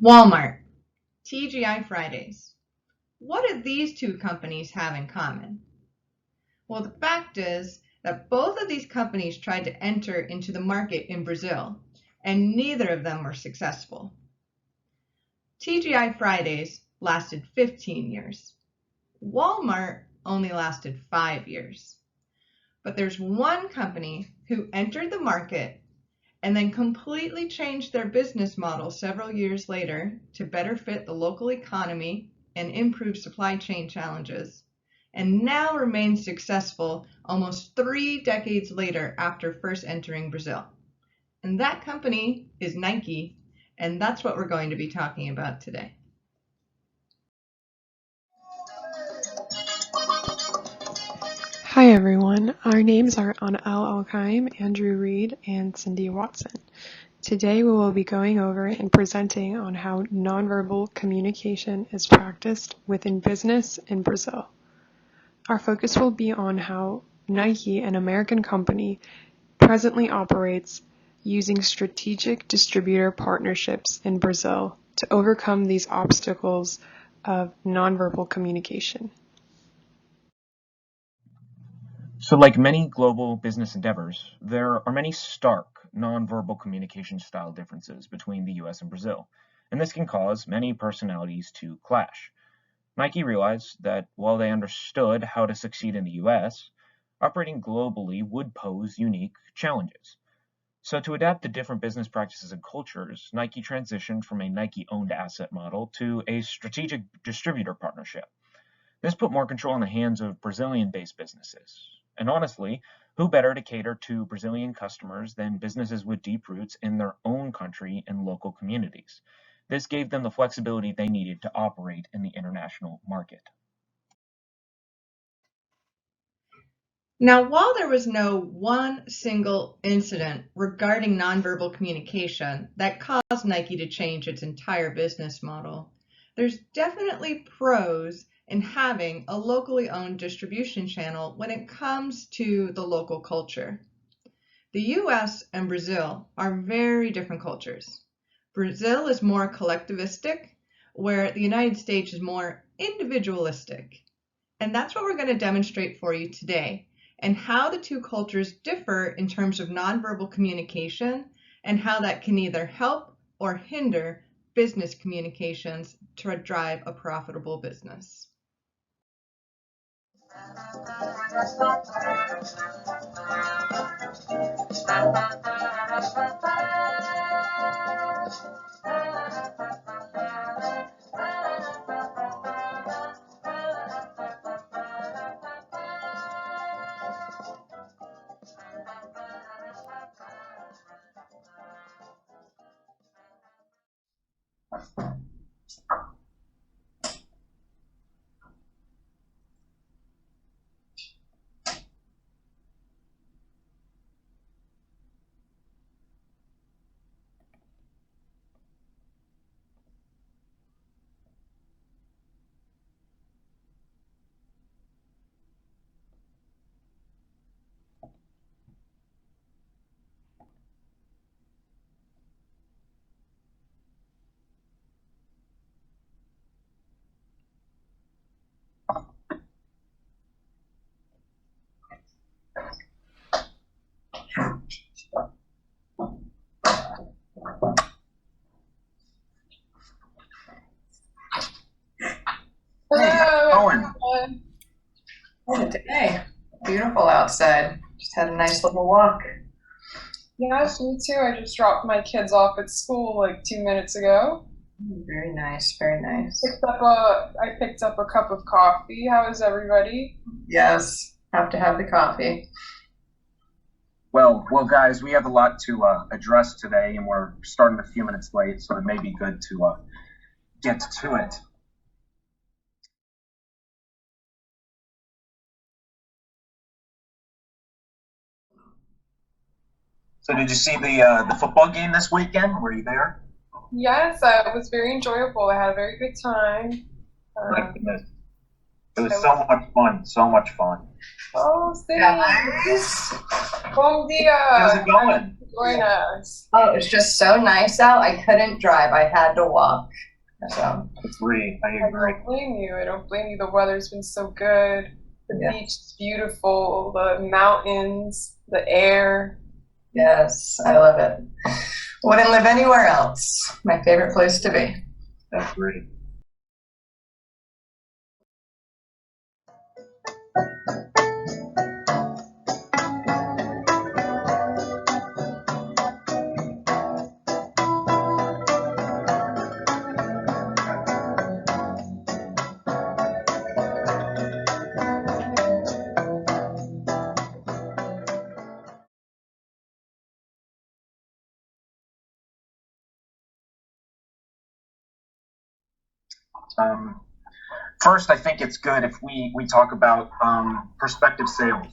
Walmart, TGI Fridays. What do these two companies have in common? Well, the fact is that both of these companies tried to enter into the market in Brazil, and neither of them were successful. TGI Fridays lasted 15 years. Walmart only lasted 5 years. But there's one company who entered the market and then completely changed their business model several years later to better fit the local economy and improve supply chain challenges, and now remains successful almost 3 decades later after first entering Brazil. And that company is Nike, and that's what we're going to be talking about today. Hi everyone, our names are Anna Al-Alkaim, Andrew Reed, and Cindy Watson. Today we will be going over and presenting on how nonverbal communication is practiced within business in Brazil. Our focus will be on how Nike, an American company, presently operates using strategic distributor partnerships in Brazil to overcome these obstacles of nonverbal communication. So like many global business endeavors, there are many stark nonverbal communication style differences between the US and Brazil, and this can cause many personalities to clash. Nike realized that while they understood how to succeed in the US, operating globally would pose unique challenges. So to adapt to different business practices and cultures, Nike transitioned from a Nike-owned asset model to a strategic distributor partnership. This put more control in the hands of Brazilian-based businesses. And honestly, who better to cater to Brazilian customers than businesses with deep roots in their own country and local communities? This gave them the flexibility they needed to operate in the international market. Now, while there was no one single incident regarding nonverbal communication that caused Nike to change its entire business model, there's definitely pros in having a locally owned distribution channel when it comes to the local culture. The US and Brazil are very different cultures. Brazil is more collectivistic, where the United States is more individualistic. And that's what we're going to demonstrate for you today, and how the two cultures differ in terms of nonverbal communication and how that can either help or hinder business communications to drive a profitable business. Hello, everyone. Oh, today, beautiful outside. Just had a nice little walk. Yes, me too. I just dropped my kids off at school like 2 minutes ago. Very nice, very nice. I picked up a cup of coffee. How is everybody? Yes, have to have the coffee. Well, guys, we have a lot to address today, and we're starting a few minutes late, so it may be good to get to it. So did you see the football game this weekend? Were you there? Yes, it was very enjoyable. I had a very good time. My goodness. It was so much fun, so much fun. Oh, Guys, Bom dia. How's it going? Join us. Oh, it was just so nice out. I couldn't drive. I had to walk. So, Agree. I I agree. don't blame you. I don't blame you. The weather's been so good. The Yeah. beach is beautiful. The mountains, the air. yes, I love it. Wouldn't live anywhere else. My favorite place to be. Agree. First, I think it's good if we talk about prospective sales.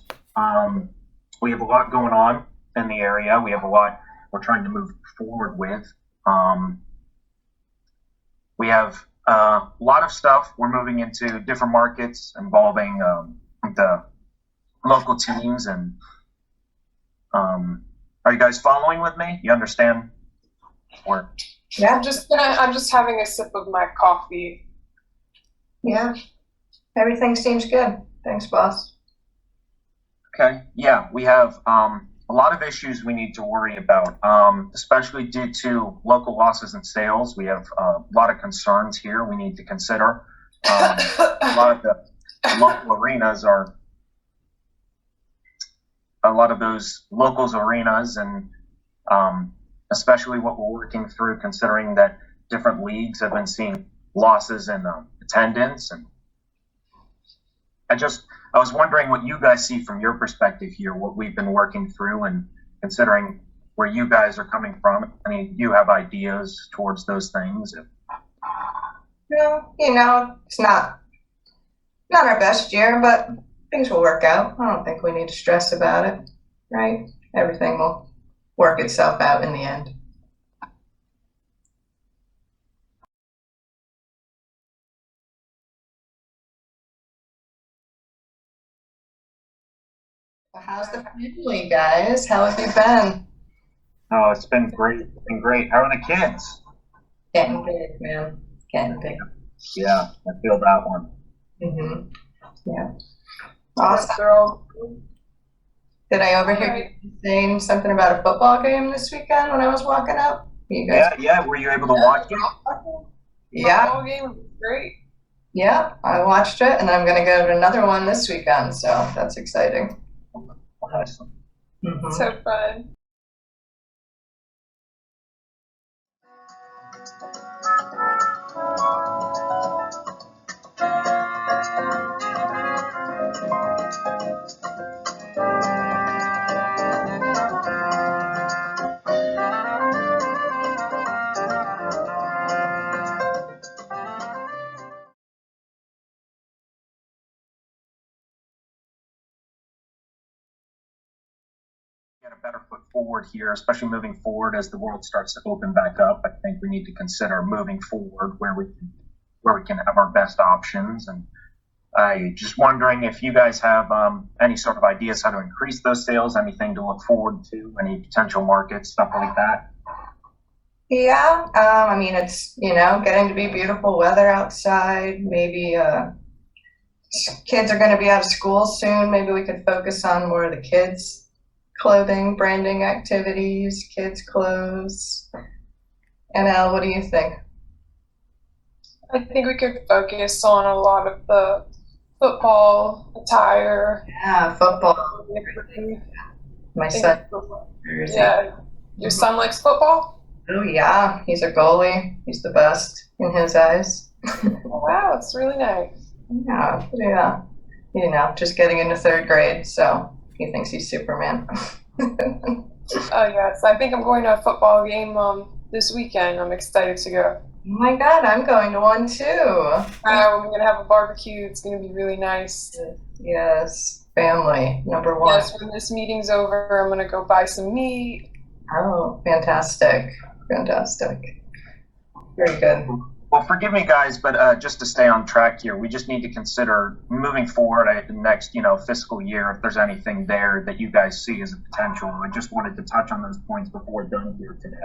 We have a lot going on in the area. We have a lot we're trying to move forward with. We have a lot of stuff. We're moving into different markets involving the local teams. And are you guys following with me? You understand? Or Yeah, I'm just having a sip of my coffee. yeah. Everything seems good. Thanks, boss. okay, yeah, we have a lot of issues we need to worry about, especially due to local losses in sales. We have a lot of concerns here we need to consider. A lot of the local arenas are a lot of those locals arenas, and especially what we're working through, considering that different leagues have been seeing losses in attendance. And I was wondering what you guys see from your perspective here, what we've been working through, and considering where you guys are coming from. I mean, you have ideas towards those things. Yeah, it's not our best year, but things will work out. I don't think we need to stress about it, right? Everything will work itself out in the end. How's the family, guys? How have you been? Oh, it's been great. It's been great. How are the kids? Getting big, man. Getting big. Yeah, I feel that one. Yeah. Awesome. They're all Did I overhear you saying something about a football game this weekend when I was walking up? You guys? Yeah. Were you able to watch it? Yeah. Football game was great. Yeah, I watched it, and I'm gonna go to another one this weekend, so that's exciting. Awesome. So fun. Get a better foot forward here, especially moving forward as the world starts to open back up. I think we need to consider moving forward where we can have our best options. And I just wondering if you guys have any sort of ideas how to increase those sales, anything to look forward to, any potential markets, stuff like that. Yeah, I mean, it's, getting to be beautiful weather outside. Maybe kids are going to be out of school soon. Maybe we could focus on more of the kids' clothing, branding activities, kids' clothes. And Al, what do you think? I think we could focus on a lot of the football attire. Yeah, football. Everything. My son. Yeah. Your son likes football? Oh, yeah. He's a goalie. He's the best in his eyes. Wow, it's really nice. Yeah. Just getting into third grade, so he thinks he's Superman. Oh, yes. I think I'm going to a football game this weekend. I'm excited to go. Oh my God, I'm going to one too. We're going to have a barbecue. It's going to be really nice. Yes, family, number one. Yes, when this meeting's over, I'm going to go buy some meat. Oh, fantastic. Very good. Well, forgive me, guys, but just to stay on track here, we just need to consider moving forward the next, fiscal year, if there's anything there that you guys see as a potential. I just wanted to touch on those points before we're done here today.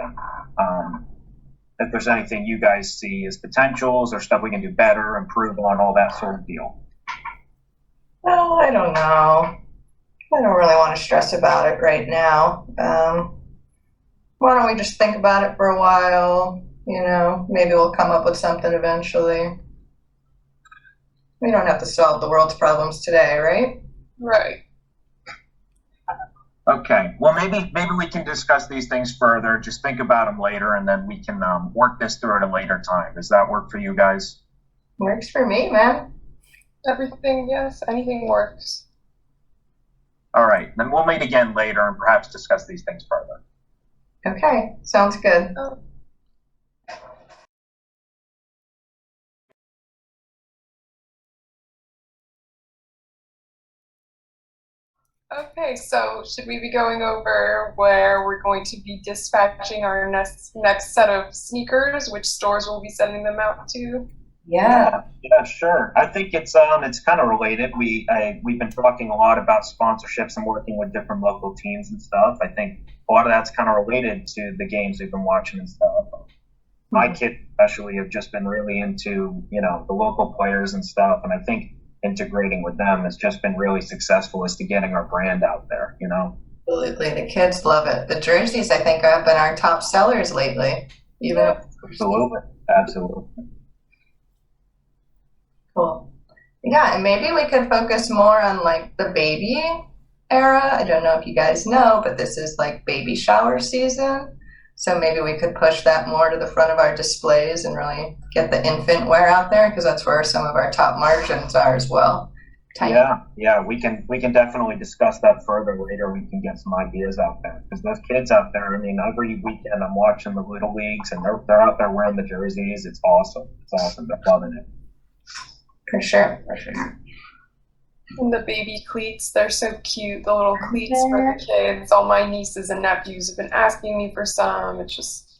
If there's anything you guys see as potentials or stuff we can do better, improve on, all that sort of deal. Well, I don't know. I don't really want to stress about it right now. Why don't we just think about it for a while? Maybe we'll come up with something eventually. We don't have to solve the world's problems today, right? Right. Okay. Well, maybe we can discuss these things further. Just think about them later, and then we can work this through at a later time. Does that work for you guys? Works for me, man. Everything, yes, anything works. All right. Then we'll meet again later and perhaps discuss these things further. Okay, sounds good. Okay, so should we be going over where we're going to be dispatching our next set of sneakers, which stores we'll be sending them out to? Yeah. Yeah, sure. I think it's kind of related. We've been talking a lot about sponsorships and working with different local teams and stuff. I think a lot of that's kind of related to the games we've been watching and stuff. My kids especially have just been really into, the local players and stuff, and I think integrating with them has just been really successful as to getting our brand out there, Absolutely. The kids love it. The jerseys, I think, have been our top sellers lately. Absolutely. Cool. Yeah, and maybe we could focus more on like the baby era. I don't know if you guys know, but this is like baby shower season. So maybe we could push that more to the front of our displays and really get the infant wear out there, because that's where some of our top margins are as well. Yeah, we can definitely discuss that further later. We can get some ideas out there, because those kids out there, every weekend I'm watching the little leagues and they're out there wearing the jerseys. It's awesome. They're loving it. For sure. And the baby cleats, they're so cute. The little cleats for the kids. All my nieces and nephews have been asking me for some. It's just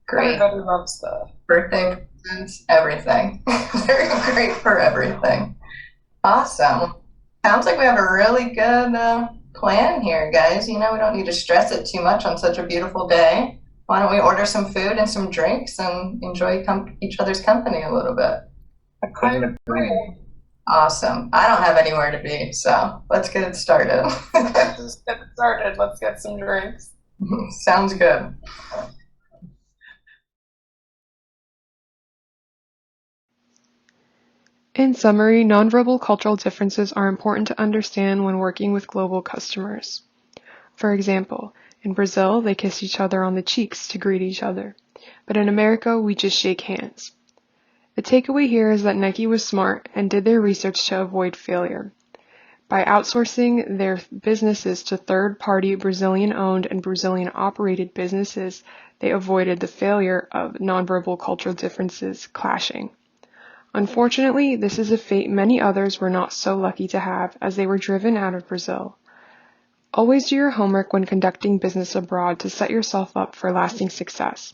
Great. Everybody loves the Birthday presents, everything. They're great for everything. Awesome. Sounds like we have a really good plan here, guys. We don't need to stress it too much on such a beautiful day. Why don't we order some food and some drinks and enjoy each other's company a little bit? I couldn't agree more. Awesome. I don't have anywhere to be, so let's get it started. Let's just get started. Let's get some drinks. Sounds good. In summary, nonverbal cultural differences are important to understand when working with global customers. For example, in Brazil, they kiss each other on the cheeks to greet each other, but in America, we just shake hands. The takeaway here is that Nike was smart and did their research to avoid failure. By outsourcing their businesses to third-party Brazilian-owned and Brazilian-operated businesses, they avoided the failure of nonverbal cultural differences clashing. Unfortunately, this is a fate many others were not so lucky to have, as they were driven out of Brazil. Always do your homework when conducting business abroad to set yourself up for lasting success.